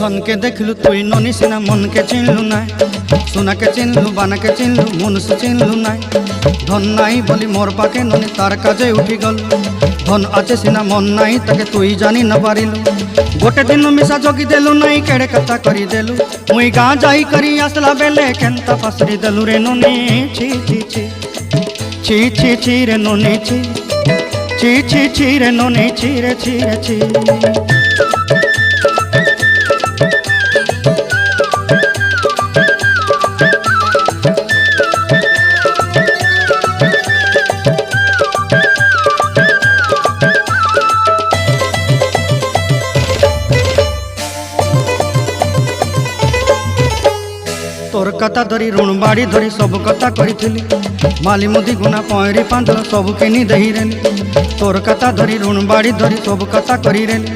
धन के देखलु तुई ननी सिना मन के चिन्हलु ना सोना के चिन्हलु बाना के चिन्हलु मनुष्य चिन्हलु ना धन नाई बोली मोर पाके ननी तार काजे उठी गल धन आचे सिना मन नाई ताके तुई जानी न पारिलु गोटे दिन मिसा जोगी देलु नाई केड़े कथा करी देलु मुई गाँ जाई करी आसला बेले केंता पासरी देलु रे ननी छी छी छी छी छी छी रे ननी छी छी छी छी रे ननी छी रे छी रे छी। तोर कथा धरी ऋण बाड़ी धरी सब कथा करी माली मुदी गुना पहरी पांदर सब किनी दही रेली तोर कथा धरी ऋण बाड़ी धरी सब कथा करी रेली